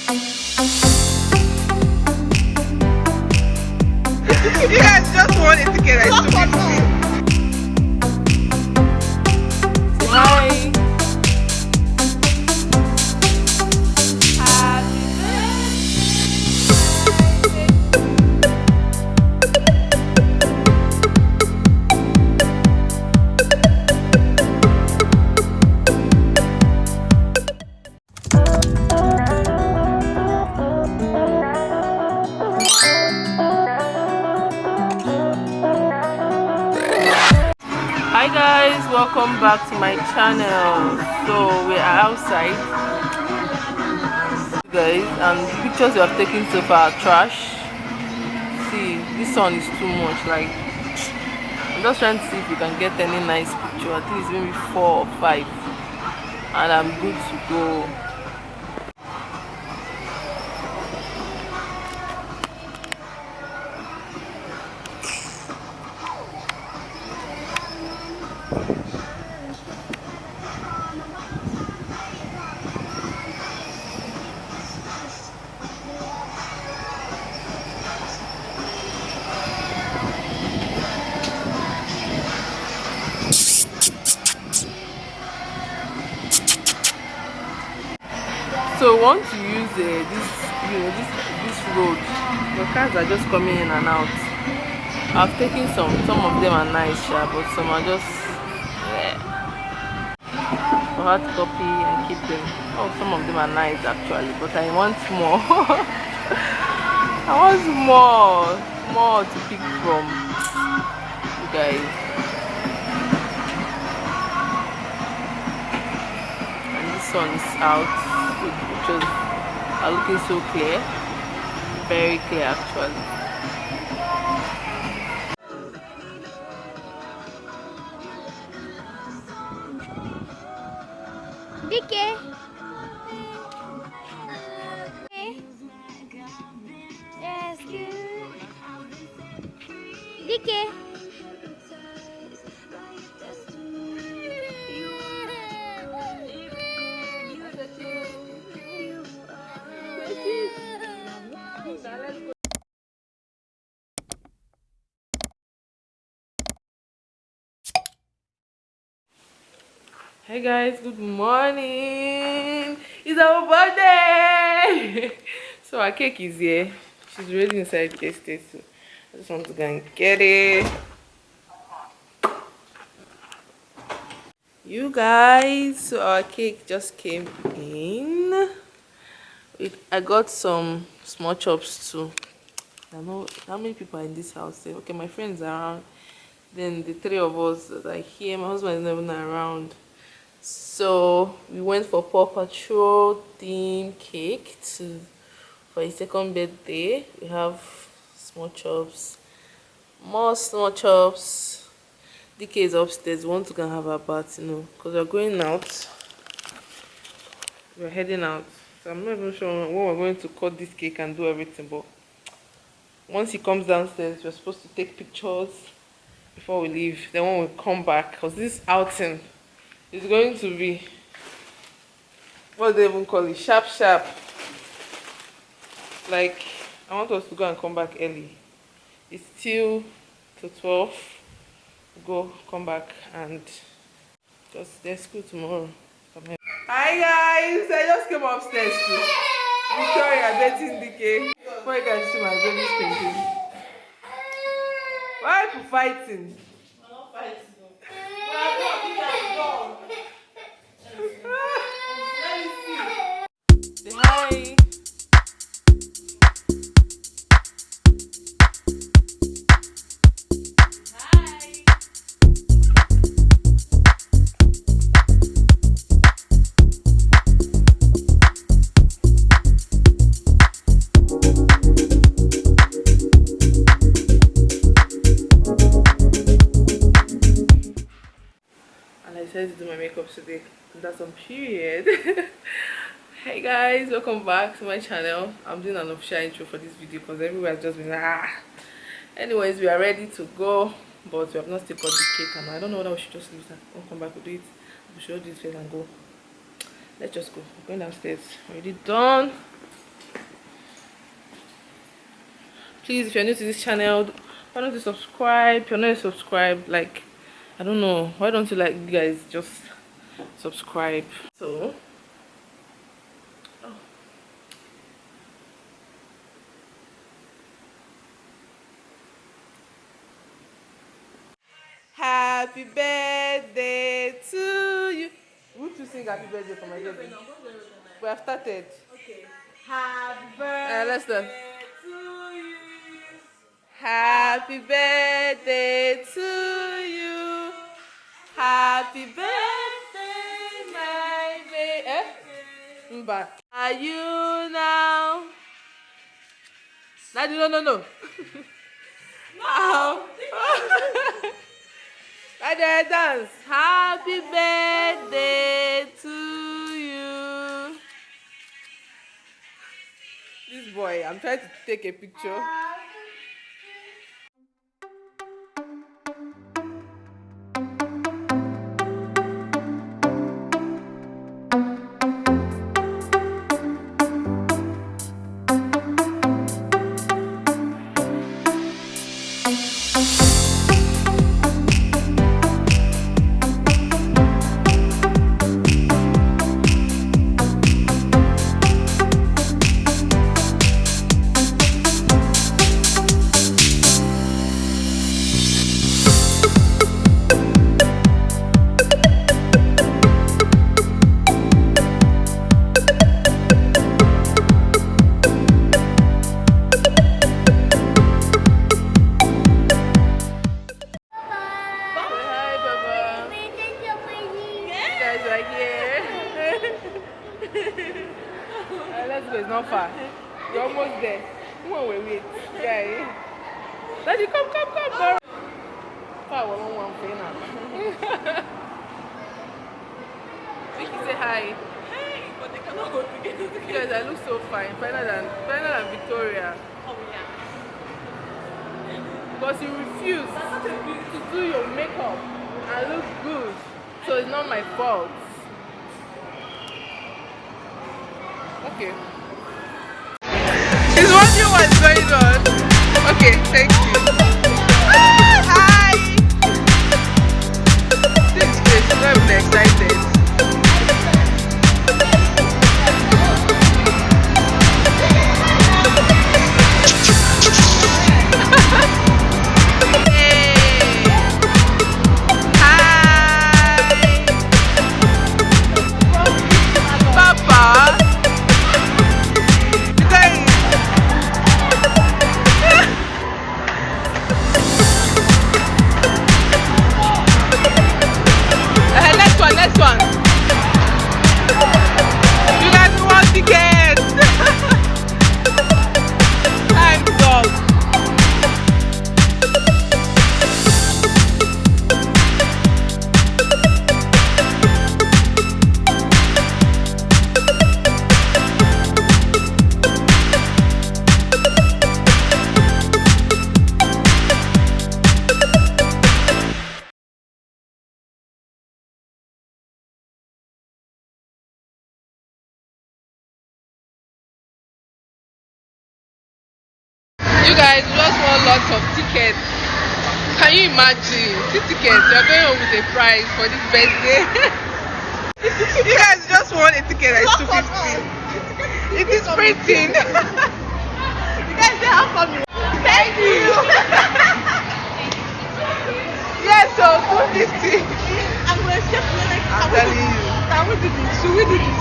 You guys just wanted to get a stupid. Hi. Hi guys, welcome back to my channel. So we are outside, guys, and the pictures we have taken so far are trash. See, this sun is too much. Like, I'm just trying to see if we can get any nice picture. At least maybe 4 or 5, and I'm good to go. So we want to use this road. The cars are just coming in and out. I've taken some of them are nice, yeah, but some are just for hard copy and keep them. Oh, some of them are nice actually, but I want more. I want more to pick from, you guys. And this one is out. Pictures are looking so clear, very clear actually. Dike. Yes, good. Dike. Hey guys, good morning. It's our birthday. So our cake is here. She's already inside the estate, so I just want to go and get it. You guys, so our cake just came in. I got some small chops too. I don't know how many people are in this house. Okay, my friends are around. Then the 3 of us that are here. My husband is never around. So we went for Paw Patrol theme cake for his second birthday. We have small chops, more small chops. DK is upstairs. We want to go and have a bath, because we're going out. We're heading out. So I'm not even sure when we're going to cut this cake and do everything, but once he comes downstairs, we're supposed to take pictures before we leave. Then when we come back, because this outing is going to be, what do they even call it, sharp. Like, I want us to go and come back early. It's till to 12. Come back, and just there's school tomorrow. Hi guys, I just came upstairs to Victoria betting the cake. Before you guys see my baby's painting. Why are you fighting? I'm not fighting. Say hi. To do my makeup today. That's on period. Hey guys, welcome back to my channel. I'm doing an official intro for this video because everywhere has just been anyways, we are ready to go, but we have not still cut the cake, and I don't know whether we should just leave that and come back. We'll do it. We should do it first and go. Let's just go. We're going downstairs. Already done. Please, if you're new to this channel, why don't you subscribe? If you're not subscribed, like, I don't know, why don't you, like, you guys just subscribe? So happy birthday to you. We to sing happy birthday for my baby. We have started. Okay. Happy birthday let's start. To you. Happy birthday to you. Happy birthday, my baby. Mba. Are you now? Daddy, no. No. Daddy, dance. Happy birthday to you. This boy, I'm trying to take a picture. Let's go, it's not far. You're almost there. Come on, wait. Guy. Daddy, come. Far, one for now. Vicky, say hi. Hey, but they cannot hold together. Guys, I look so fine. Finer than Victoria. Oh, yeah. Because you refuse to do your makeup and look good. So it's not my fault. Okay. He's wondering what's going on. Okay, thank you. Hi! This place is not even excited. Next one. You guys want tickets? Time's up. You guys just want lots of tickets. Can you imagine? 2 tickets, you're going home with a prize for this birthday. You guys just want a ticket at 250. It is printing. You guys say how for me. Thank you. Yes, so 250. I'm telling you. Can we do this? Should we do this?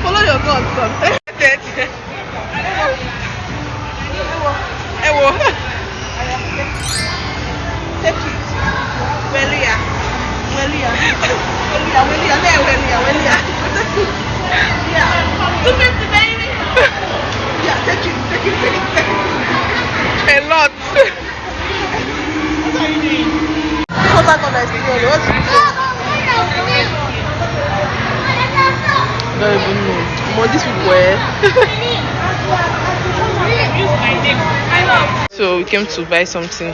Follow your God, son. Ewo. Take it. Welia. Yeah. 250, baby. Yeah, take it. A lot. What are you doing? What are you doing? Don't even know. More this people wear. So we came to buy something.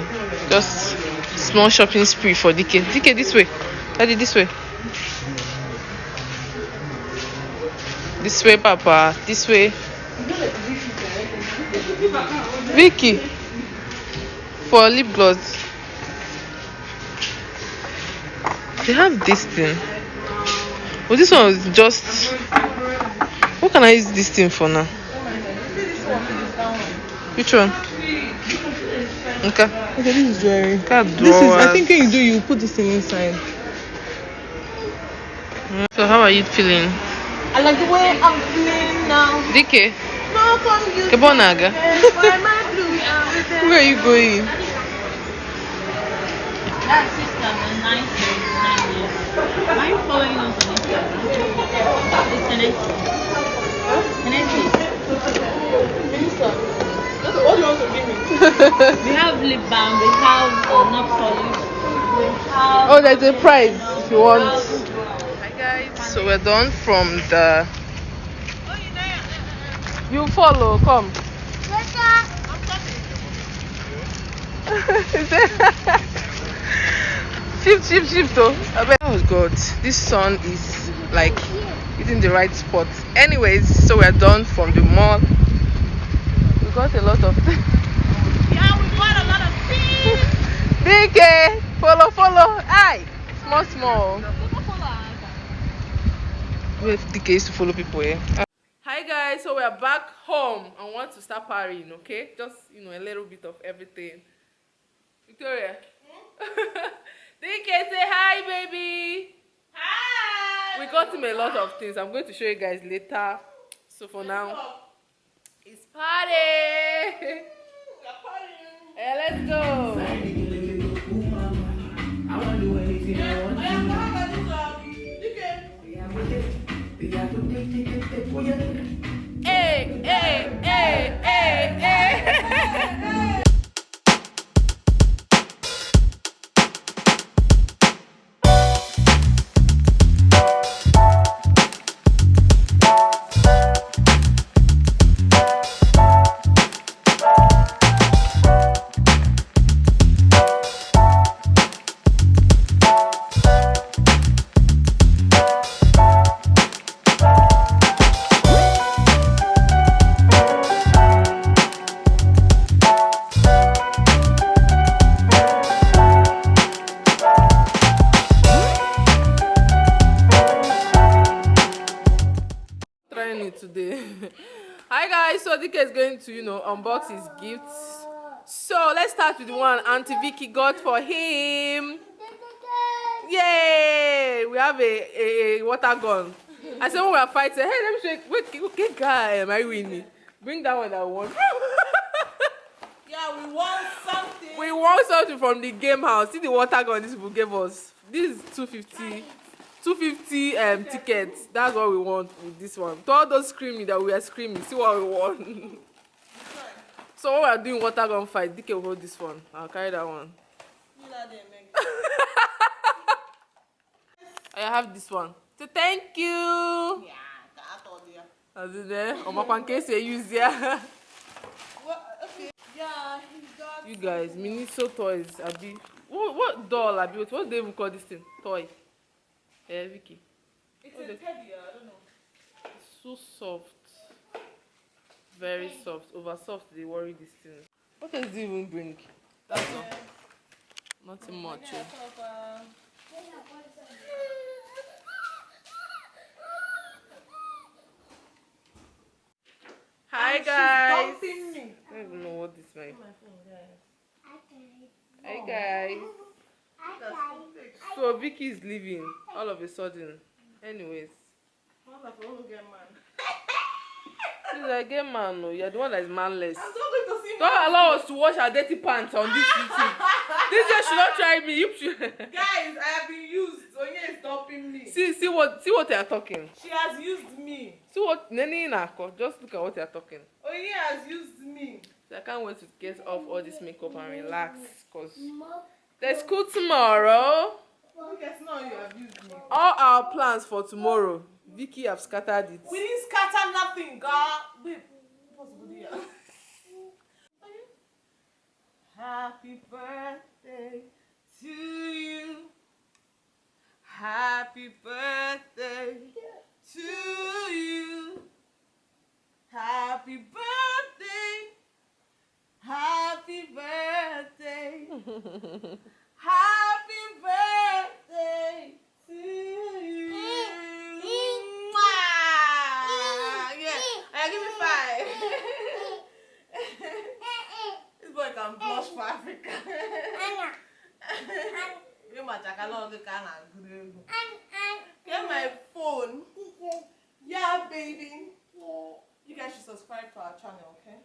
Just small shopping spree for Dike. Dike, this way. Daddy, this way. This way, Papa. This way. Vicky, for lip gloss, they have this thing. Oh, this one is just. What can I use this thing for now? Which one? Okay. Okay, this is jewelry. This is. I think when you do, you put this thing inside. So how are you feeling? I like the way I'm feeling now. Dike, No, from you. Kebonaga. Where are you going? That sister, the 9 years. Why are you following us on Instagram? It's connected. What do you want to give me? We have lip balm, we have nail polish, we have. Oh, there's a prize if you want. Hi guys, so we're done from the. You follow, come. Shift, oh. Oh god, this sun is like hitting the right spot. Anyways, so we're done from the mall. We got a lot of things. Yeah, we bought a lot of things. DK, follow. Aye, small. Wait, DK used to follow people, eh? Hi guys, so we're back home and want to start partying, okay? Just, a little bit of everything. Victoria. DK, say hi, baby. Hi. We got him a lot of things. I'm going to show you guys later. So for now, it's party. Let's go. Hey. Trying it today. Hi guys, so Dike is going to unbox his gifts. So let's start with the one Auntie Vicky got for him. Yay! We have a water gun. I said when we are fighting, hey, let me show you. Wait, okay, guy, am I winning? Bring that one that I want. Yeah, we want something. We want something from the game house. See the water gun this people gave us. This is 250 tickets. That's what we want with this one. To all those screaming that we are screaming, see what we want. So when we are doing water gun fight, Dike will hold this one. I'll carry that one. I have this one. So thank you. As in there, in case you use yeah. Yeah, he got. You guys, Miniso toys. Abi, what doll? Abi, what do they even call this thing? Toy. Yeah, Vicky. It's a teddy, I don't know. It's so soft. Very soft. Over soft, they worry this thing. What else do you even bring? That's all. Nothing much. Hi guys. Dumping me. I don't even know what this means. Hi guys. So Vicky is leaving all of a sudden. Anyways. She's like, get man, no. You're the one that is manless. I'm not going to see Don't allow us to wash our dirty pants on this YouTube. This girl should not try me. You should. Guys, I have been used. Onya is stopping me. See what they are talking. She has used me. See what Neni Nako. Just look at what they are talking. Onya has used me. So I can't wait to get off all this makeup and relax, cause there's school tomorrow. Because now you have used me. All our plans for tomorrow, Vicky have scattered it. We didn't scatter nothing, girl. Babe, what's good here? Happy birthday to you. Happy birthday to you. Happy birthday Happy birthday to you. Mwah! Yeah, give me 5. This boy can blush for Africa. Get my phone. Yeah, baby. You guys should subscribe to our channel, okay?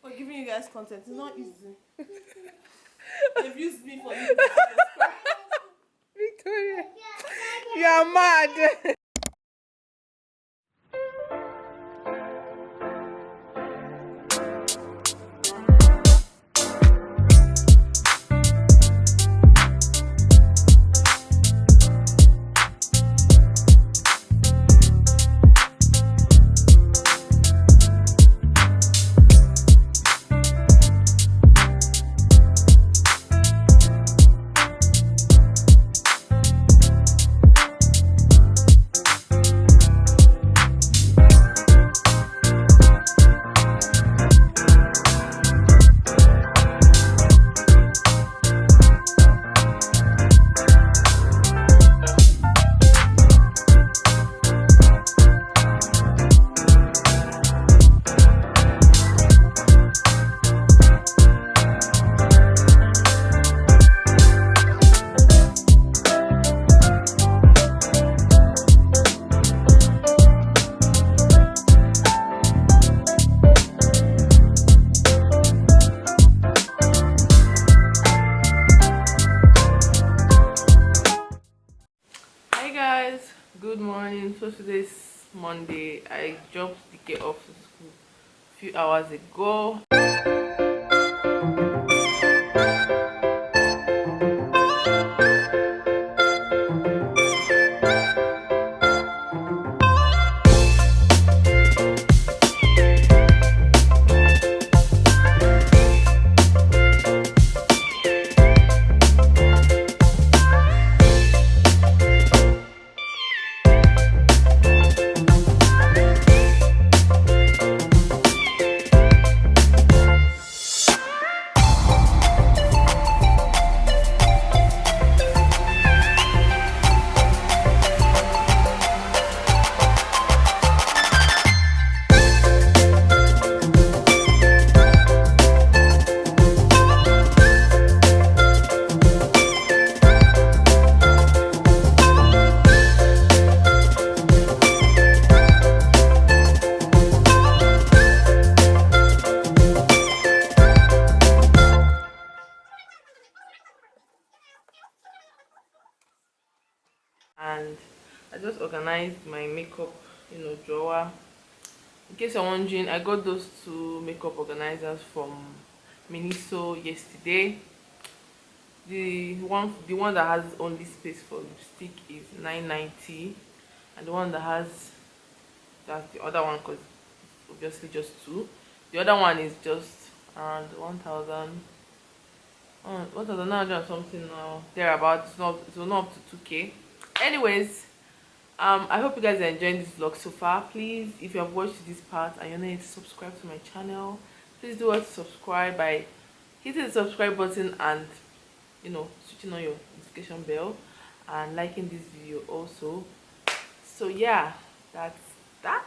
We're giving you guys content. It's not easy. They've used me for you to subscribe. Victoria, you are mad. Good morning. So today's Monday. I dropped Dike off to school a few hours ago. And I just organized my makeup, drawer. In case you're wondering, I got those two makeup organizers from Miniso yesterday. The one that has only space for lipstick is $9.90, and the one that's the other one, because obviously just two. The other one is just around 1,900 something now, thereabouts. It's not up to 2K. Anyways, I hope you guys are enjoying this vlog so far. Please, if you have watched this part and you're not yet to subscribe to my channel, please do what to subscribe by hitting the subscribe button and switching on your notification bell and liking this video also. So yeah, that's that.